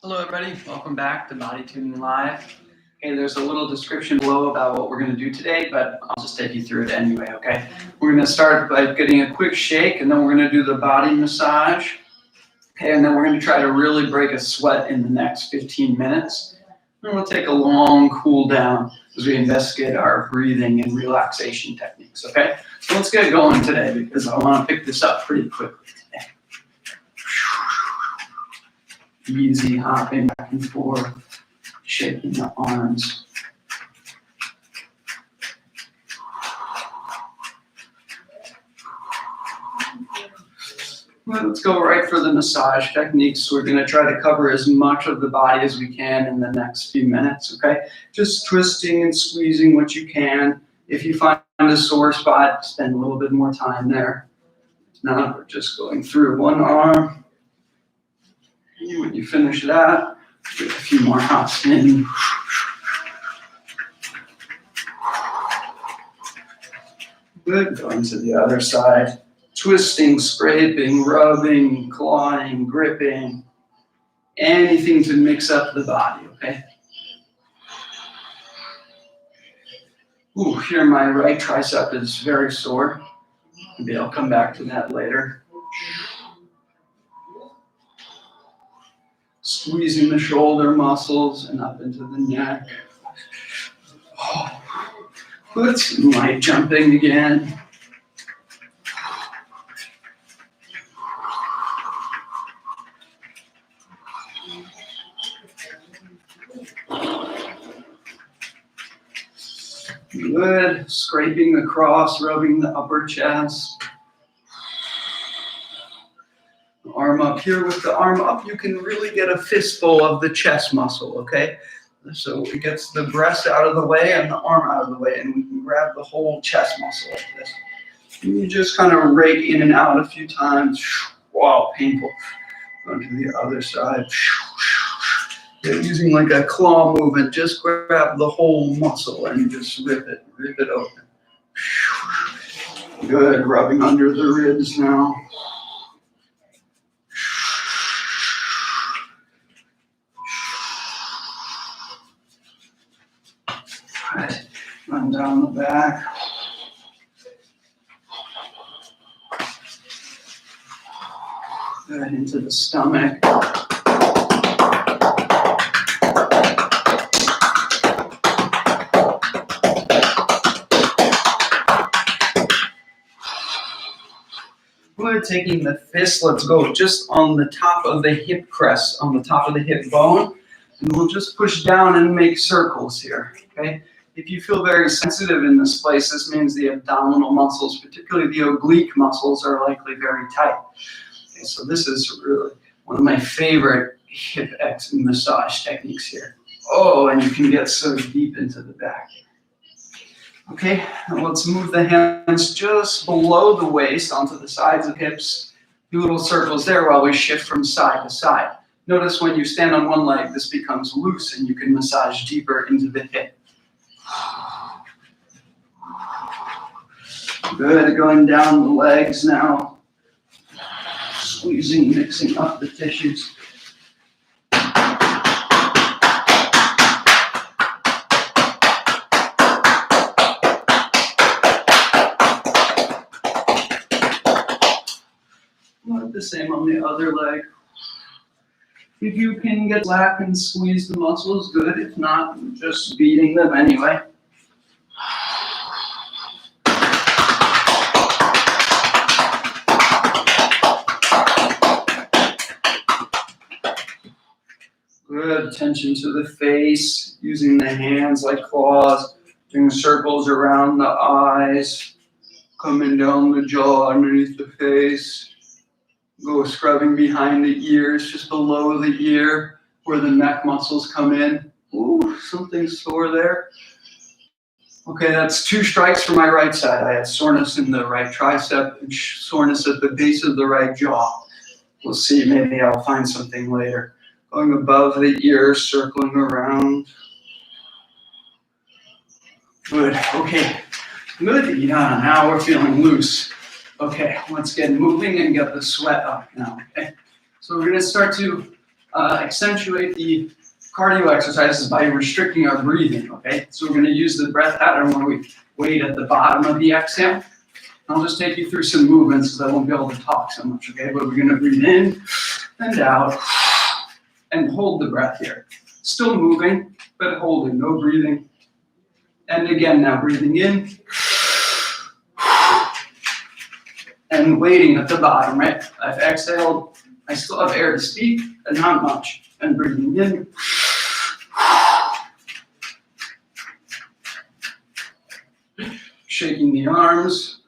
Hello everybody, welcome back to Body Tuning Live. Okay, there's a little description below about what we're going to do today, but I'll just take you through it anyway, okay? We're going to start by getting a quick shake, and then we're going to do the body massage. Okay, and then we're going to try to really break a sweat in the next 15 minutes. And we'll take a long cool down as we investigate our breathing and relaxation techniques, okay? So let's get going today because I want to pick this up pretty quickly today. Easy hopping back and forth, shaking the arms. Let's go right for the massage techniques. We're going to try to cover as much of the body as we can in the next few minutes, okay? Just twisting and squeezing what you can. If you find a sore spot, spend a little bit more time there. Now we're just going through one arm. When you finish that, get a few more hops in. Good, going to the other side. Twisting, scraping, rubbing, clawing, gripping. Anything to mix up the body, okay? Ooh, here my right tricep is very sore. Maybe I'll come back to that later. Squeezing the shoulder muscles and up into the neck. Oh, good, some light jumping again. Good, scraping across, rubbing the upper chest. Arm up here. With the arm up, you can really get a fistful of the chest muscle, okay? So it gets the breast out of the way and the arm out of the way, and we can grab the whole chest muscle like this. And you just kind of rake in and out a few times. Wow, painful. Go to the other side. Using like a claw movement, just grab the whole muscle and just rip it open. Good, rubbing under the ribs now. Right. Run down the back. Good, into the stomach. We're taking the fist, let's go just on the top of the hip crest, on the top of the hip bone, and we'll just push down and make circles here, okay? If you feel very sensitive in this place, this means the abdominal muscles, particularly the oblique muscles, are likely very tight. Okay, so this is really one of my favorite hip massage techniques here. Oh, and you can get so deep into the back. Okay, now let's move the hands just below the waist onto the sides of hips. Do little circles there while we shift from side to side. Notice when you stand on one leg, this becomes loose and you can massage deeper into the hip. Good, going down the legs now. Squeezing, mixing up the tissues. The same on the other leg. If you can get slack and squeeze the muscles, good. If not, just beating them anyway. Good. Tension to the face, using the hands like claws, doing circles around the eyes, coming down the jaw underneath the face. Go scrubbing behind the ears, just below the ear, where the neck muscles come in. Ooh, something sore there. Okay, that's 2 strikes for my right side. I had soreness in the right tricep and soreness at the base of the right jaw. We'll see, maybe I'll find something later. Going above the ear, circling around. Good, okay. Good, yeah, now we're feeling loose. Okay, let's get moving and get the sweat up now, okay? So we're gonna start to accentuate the cardio exercises by restricting our breathing, okay? So we're gonna use the breath pattern where we wait at the bottom of the exhale. I'll just take you through some movements because I won't be able to talk so much, okay? But we're gonna breathe in and out and hold the breath here. Still moving, but holding, no breathing. And again, now breathing in and waiting at the bottom, right? I've exhaled, I still have air to speak, and not much. And breathing in. Shaking the arms.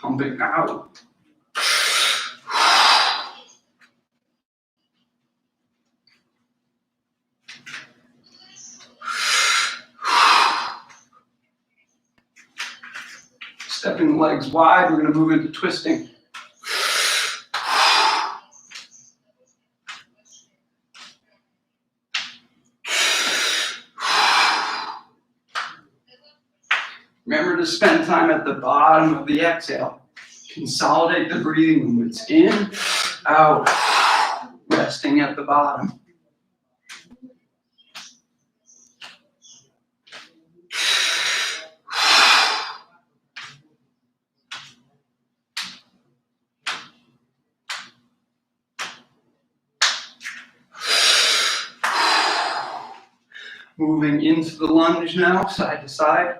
Pumping out. Stepping the legs wide, we're going to move into twisting. Remember to spend time at the bottom of the exhale. Consolidate the breathing movements in, out, resting at the bottom. Moving into the lunge now, side to side.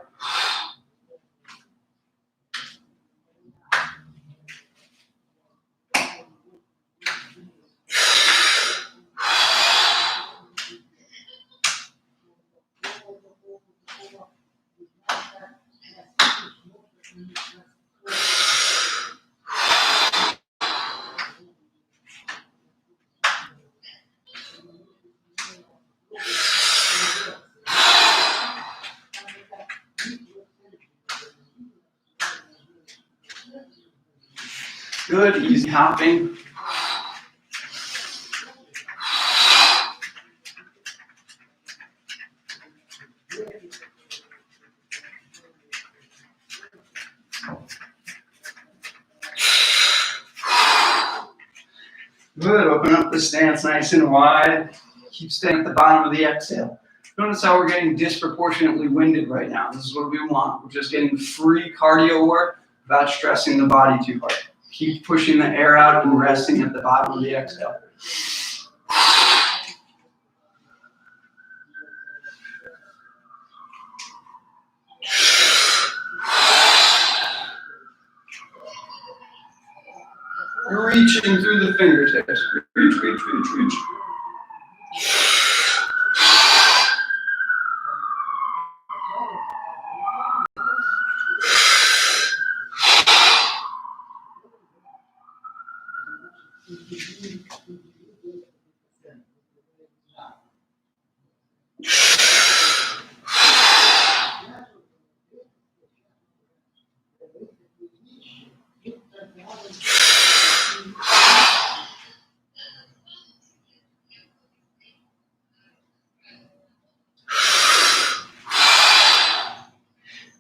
Good, easy hopping. Good, open up the stance nice and wide. Keep staying at the bottom of the exhale. Notice how we're getting disproportionately winded right now. This is what we want. We're just getting free cardio work without stressing the body too hard. Keep pushing the air out and resting at the bottom of the exhale. Reaching through the fingertips. Reach, reach, reach, reach.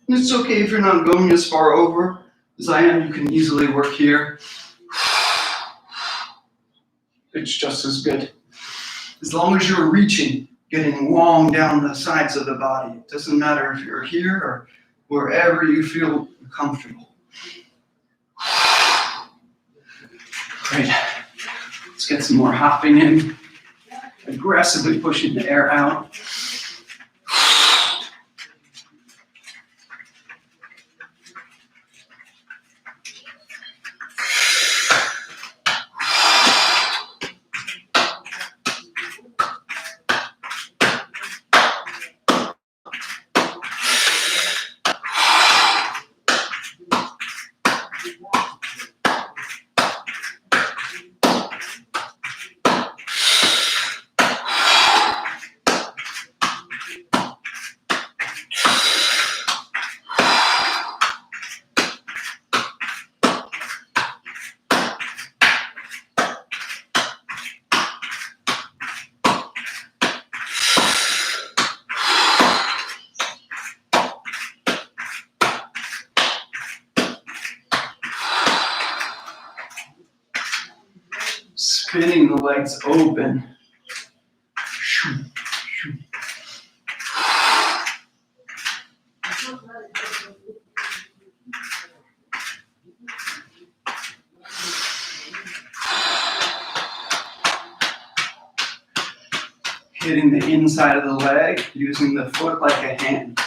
It's okay if you're not going as far over as I am. You can easily work here. It's just as good. As long as you're reaching, getting long down the sides of the body. It doesn't matter if you're here or wherever you feel comfortable. Great. Let's get some more hopping in. Aggressively pushing the air out. Spinning the legs open. Hitting the inside of the leg, using the foot like a hand.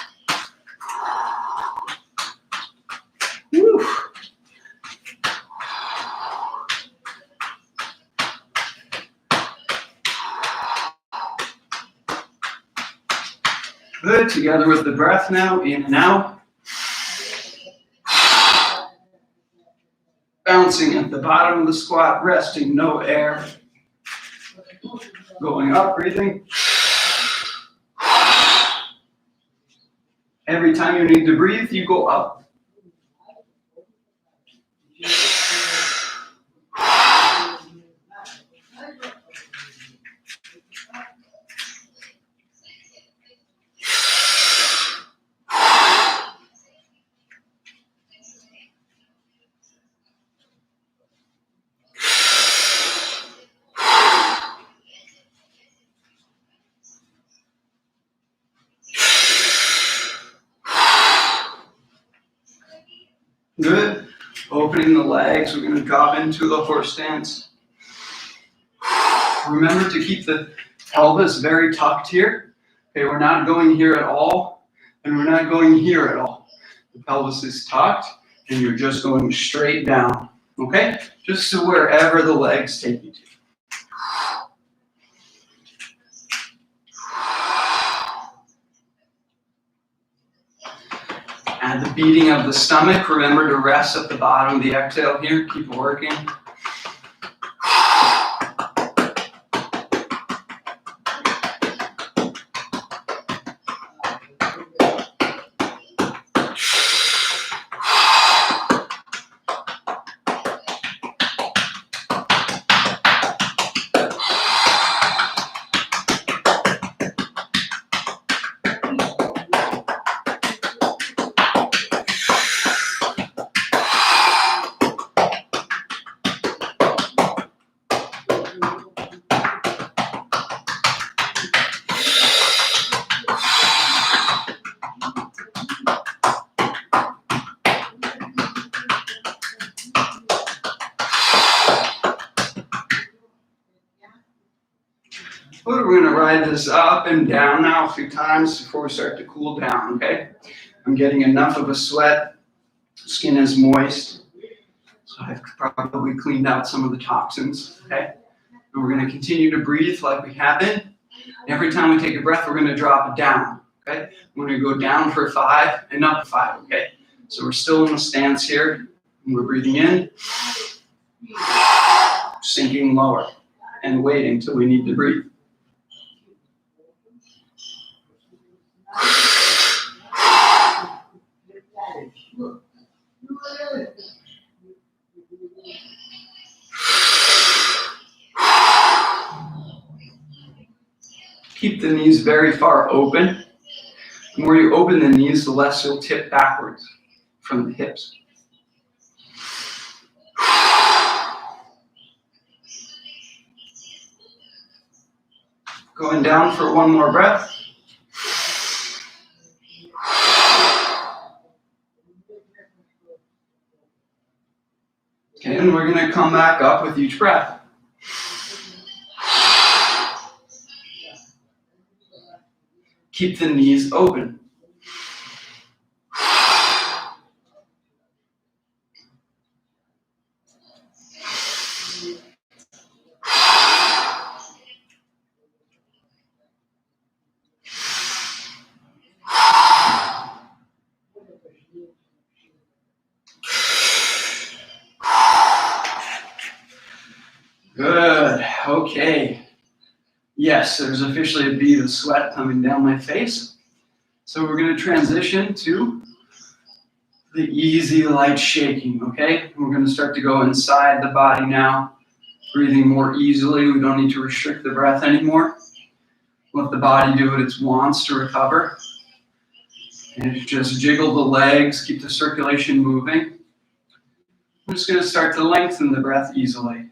Woo. Good, together with the breath now, in and out. Bouncing at the bottom of the squat, resting, no air. Going up, breathing. Every time you need to breathe, you go up. Good. Opening the legs, we're going to drop into the horse stance. Remember to keep the pelvis very tucked here. Okay, we're not going here at all, and we're not going here at all. The pelvis is tucked, and you're just going straight down. Okay? Just to wherever the legs take you to. And the beating of the stomach, remember to rest at the bottom of the exhale here. Keep working. We're going to ride this up and down now a few times before we start to cool down, okay? I'm getting enough of a sweat. Skin is moist. So I've probably cleaned out some of the toxins, okay? And we're going to continue to breathe like we have been. Every time we take a breath, we're going to drop it down, okay? We're going to go down for 5 and up 5, okay? So we're still in the stance here. And we're breathing in, sinking lower, and waiting till we need to breathe. Keep the knees very far open. The more you open the knees, the less you'll tip backwards from the hips. Going down for one more breath. Okay, and we're going to come back up with each breath. Keep the knees open. Good. Okay. Yes, there's officially a bead of sweat coming down my face. So we're going to transition to the easy light shaking, okay? We're going to start to go inside the body now, breathing more easily. We don't need to restrict the breath anymore. Let the body do what it wants to recover. And just jiggle the legs, keep the circulation moving. I'm just going to start to lengthen the breath easily.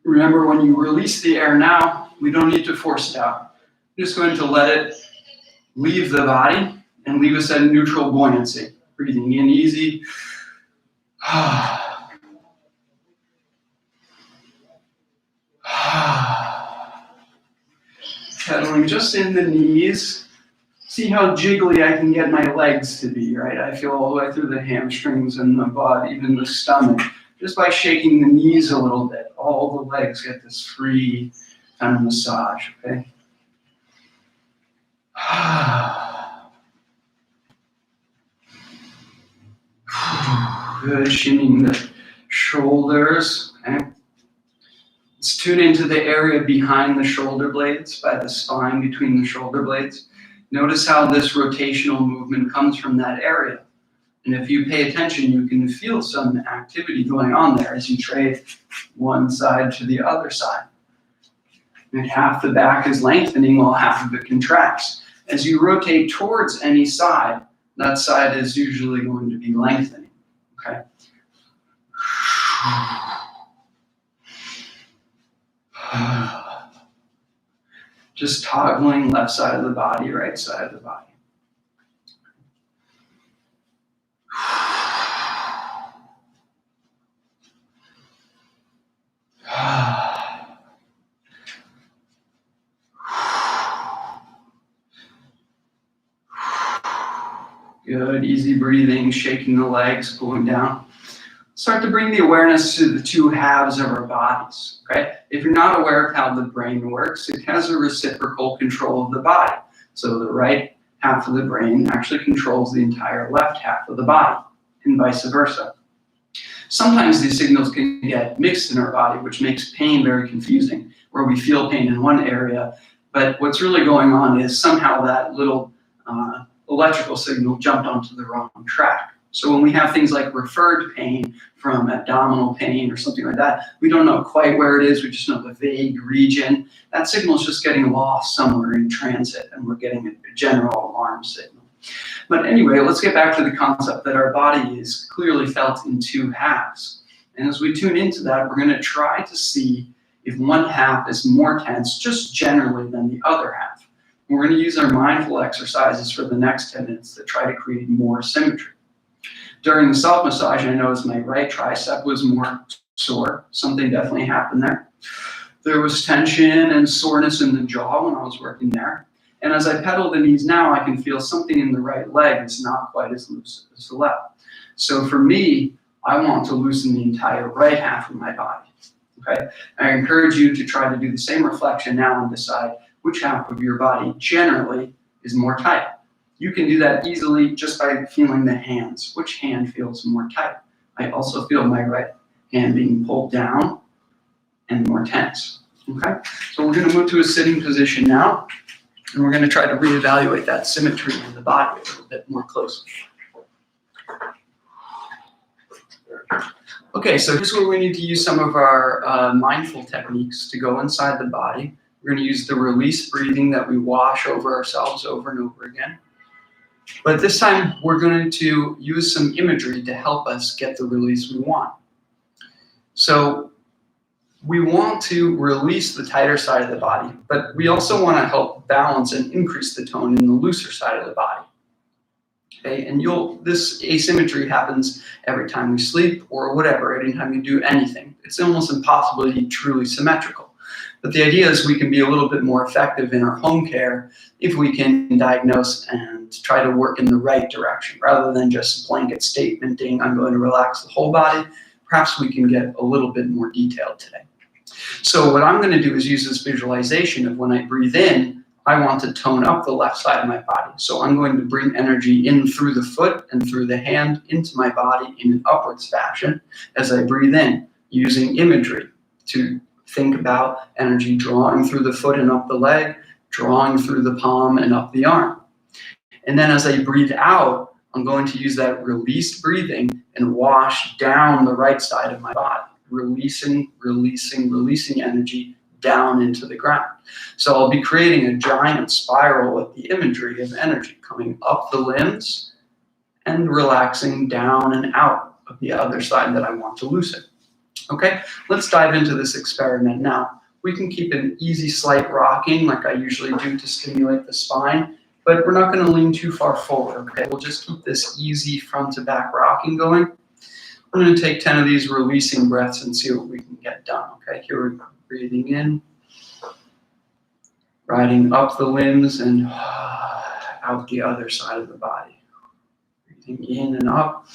Remember, when you release the air now, we don't need to force it out. We're just going to let it leave the body and leave us at neutral buoyancy. Breathing in easy. Pedaling just in the knees. See how jiggly I can get my legs to be, right? I feel all the way through the hamstrings and the butt, even the stomach. Just by shaking the knees a little bit, all the legs get this free kind of massage, okay? Good, shimmying the shoulders, okay? Let's tune into the area behind the shoulder blades, by the spine between the shoulder blades. Notice how this rotational movement comes from that area. And if you pay attention, you can feel some activity going on there as you trade one side to the other side. And half the back is lengthening while half of it contracts. As you rotate towards any side, that side is usually going to be lengthening, okay? Just toggling left side of the body, right side of the body. Good, easy breathing, shaking the legs, pulling down. Start to bring the awareness to the two halves of our bodies, okay? If you're not aware of how the brain works, it has a reciprocal control of the body. So the right half of the brain actually controls the entire left half of the body, and vice versa. Sometimes these signals can get mixed in our body, which makes pain very confusing, where we feel pain in one area, but what's really going on is somehow that little electrical signal jumped onto the wrong track. So when we have things like referred pain from abdominal pain or something like that, we don't know quite where it is, we just know the vague region. That signal is just getting lost somewhere in transit, and we're getting a general alarm signal. But anyway, let's get back to the concept that our body is clearly felt in two halves. And as we tune into that, we're going to try to see if one half is more tense just generally than the other half. And we're going to use our mindful exercises for the next 10 minutes to try to create more symmetry. During the self-massage, I noticed my right tricep was more sore. Something definitely happened there. There was tension and soreness in the jaw when I was working there. And as I pedal the knees now, I can feel something in the right leg is not quite as loose as the left. So for me, I want to loosen the entire right half of my body, okay? I encourage you to try to do the same reflection now and decide which half of your body generally is more tight. You can do that easily just by feeling the hands. Which hand feels more tight? I also feel my right hand being pulled down and more tense, okay? So we're gonna move to a sitting position now, and we're gonna try to reevaluate that symmetry in the body a little bit more closely. Okay, so here's where we need to use some of our mindful techniques to go inside the body. We're gonna use the release breathing that we wash over ourselves over and over again. But this time, we're going to use some imagery to help us get the release we want. So we want to release the tighter side of the body, but we also want to help balance and increase the tone in the looser side of the body. Okay, and this asymmetry happens every time we sleep or whatever, anytime you do anything. It's almost impossible to be truly symmetrical. But the idea is we can be a little bit more effective in our home care if we can diagnose and try to work in the right direction rather than just blanket statementing, I'm going to relax the whole body. Perhaps we can get a little bit more detailed today. So what I'm going to do is use this visualization of when I breathe in, I want to tone up the left side of my body. So I'm going to bring energy in through the foot and through the hand into my body in an upwards fashion as I breathe in, using imagery to think about energy drawing through the foot and up the leg, drawing through the palm and up the arm. And then as I breathe out, I'm going to use that released breathing and wash down the right side of my body, releasing energy down into the ground. So I'll be creating a giant spiral with the imagery of energy coming up the limbs and relaxing down and out of the other side that I want to loosen. Okay, let's dive into this experiment now. We can keep an easy slight rocking like I usually do to stimulate the spine, but we're not going to lean too far forward, okay? We'll just keep this easy front to back rocking going. I'm going to take 10 of these releasing breaths and see what we can get done, okay? Here we're breathing in, riding up the limbs and out the other side of the body. Breathing in and up.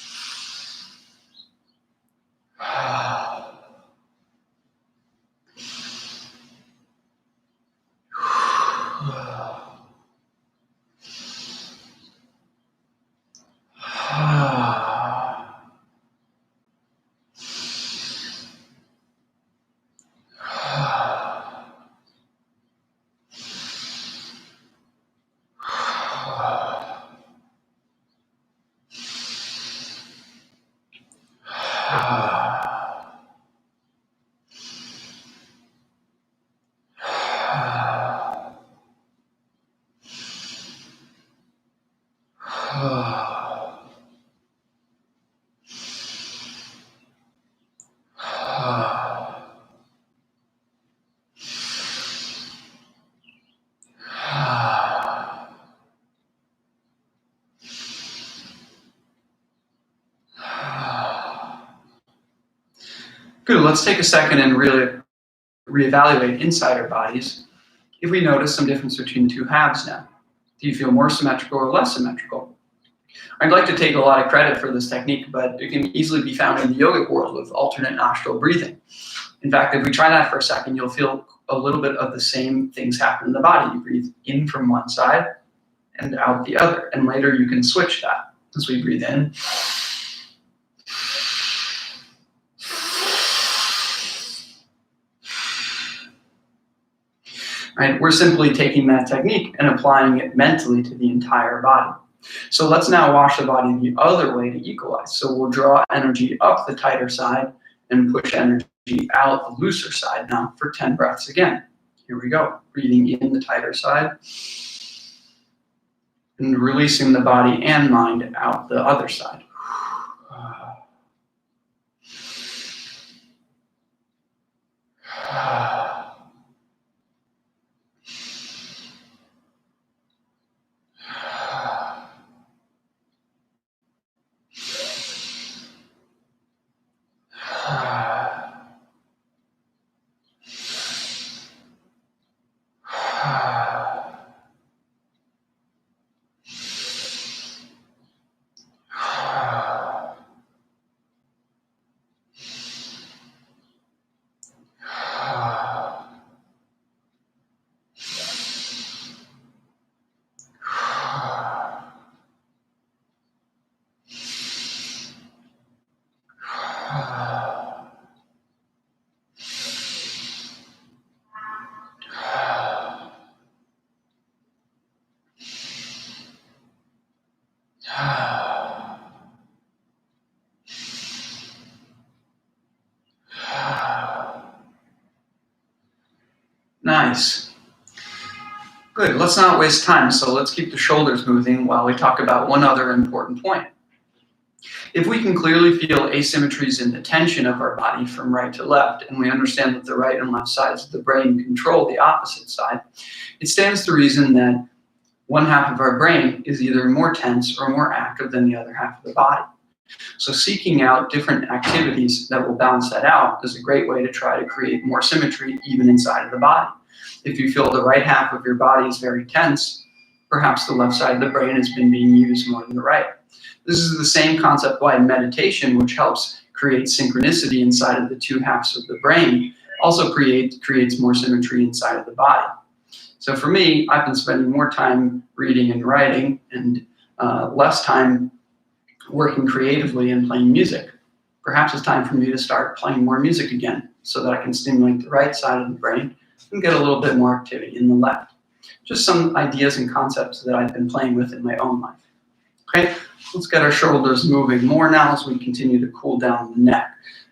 Good, let's take a second and really reevaluate inside our bodies if we notice some difference between the two halves now. Do you feel more symmetrical or less symmetrical? I'd like to take a lot of credit for this technique, but it can easily be found in the yogic world with alternate nostril breathing. In fact, if we try that for a second, you'll feel a little bit of the same things happen in the body. You breathe in from one side and out the other, and later you can switch that as we breathe in. Right? We're simply taking that technique and applying it mentally to the entire body. So let's now wash the body the other way to equalize. So we'll draw energy up the tighter side and push energy out the looser side now for 10 breaths again. Here we go. Breathing in the tighter side and releasing the body and mind out the other side. Nice. Good, let's not waste time, so let's keep the shoulders moving while we talk about one other important point. If we can clearly feel asymmetries in the tension of our body from right to left, and we understand that the right and left sides of the brain control the opposite side, it stands to reason that one half of our brain is either more tense or more active than the other half of the body. So seeking out different activities that will balance that out is a great way to try to create more symmetry even inside of the body. If you feel the right half of your body is very tense, perhaps the left side of the brain has been being used more than the right. This is the same concept why meditation, which helps create synchronicity inside of the two halves of the brain, also creates more symmetry inside of the body. So for me, I've been spending more time reading and writing and less time working creatively and playing music. Perhaps it's time for me to start playing more music again so that I can stimulate the right side of the brain and get a little bit more activity in the left. Just some ideas and concepts that I've been playing with in my own life. Okay, let's get our shoulders moving more now as we continue to cool down the neck.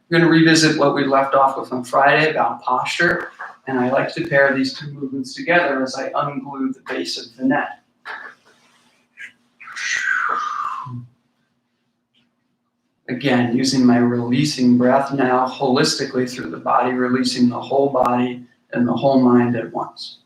We're going to revisit what we left off with on Friday about posture, and I like to pair these two movements together as I unglue the base of the neck. Again, using my releasing breath now holistically through the body, releasing the whole body and the whole mind at once.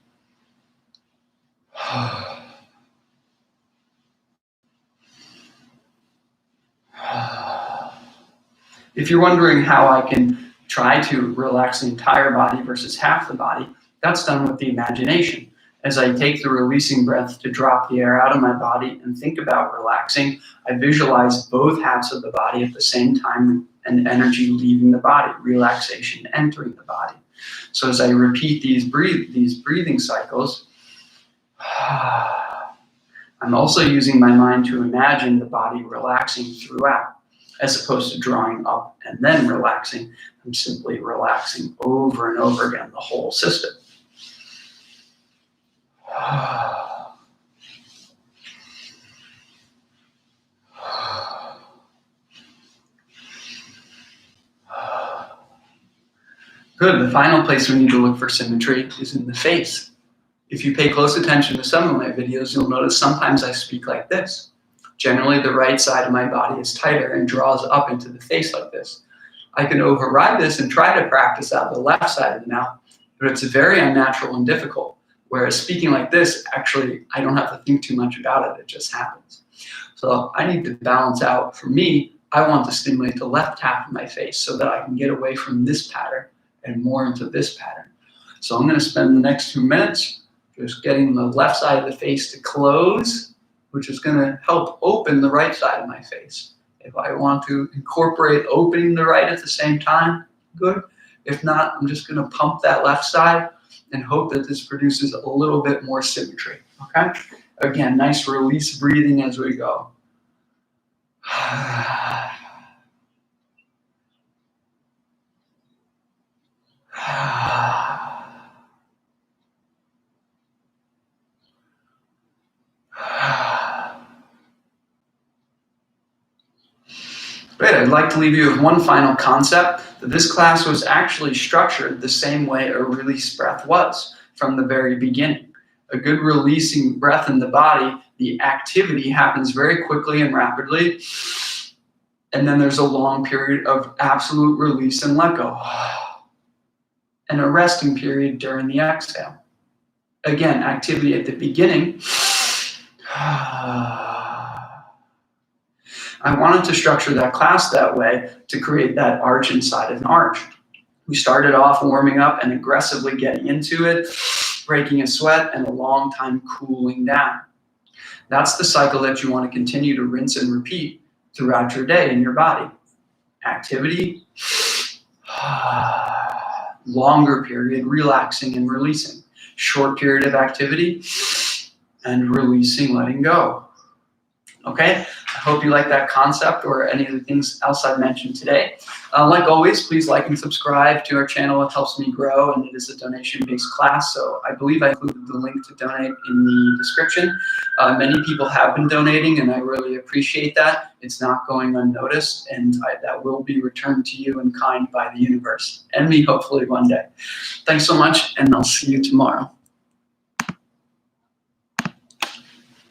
If you're wondering how I can try to relax the entire body versus half the body, that's done with the imagination. As I take the releasing breath to drop the air out of my body and think about relaxing, I visualize both halves of the body at the same time and energy leaving the body, relaxation entering the body. So as I repeat these breathing cycles, I'm also using my mind to imagine the body relaxing throughout, as opposed to drawing up and then relaxing. I'm simply relaxing over and over again, the whole system. Good. The final place we need to look for symmetry is in the face. If you pay close attention to some of my videos, you'll notice sometimes I speak like this. Generally, the right side of my body is tighter and draws up into the face like this. I can override this and try to practice out the left side of the mouth, but it's very unnatural and difficult. Whereas speaking like this, actually, I don't have to think too much about it. It just happens. So I need to balance out. For me, I want to stimulate the left half of my face so that I can get away from this pattern and more into this pattern. So I'm going to spend the next 2 minutes just getting the left side of the face to close, which is going to help open the right side of my face. If I want to incorporate opening the right at the same time, good. If not, I'm just going to pump that left side and hope that this produces a little bit more symmetry, okay? Again, nice release breathing as we go. Great, I'd like to leave you with one final concept, that this class was actually structured the same way a release breath was from the very beginning. A good releasing breath in the body, the activity happens very quickly and rapidly, and then there's a long period of absolute release and let go, and a resting period during the exhale. Again, activity at the beginning. I wanted to structure that class that way to create that arch inside of an arch. We started off warming up and aggressively getting into it, breaking a sweat, and a long time cooling down. That's the cycle that you want to continue to rinse and repeat throughout your day in your body. Activity, longer period, relaxing and releasing. Short period of activity, and releasing, letting go. Okay, I hope you like that concept or any of the things else I mentioned today. Like always, please like and subscribe to our channel. It helps me grow, and it is a donation-based class, so I believe I included the link to donate in the description. Many people have been donating, and I really appreciate that. It's not going unnoticed, and that will be returned to you in kind by the universe, and me hopefully one day. Thanks so much, and I'll see you tomorrow.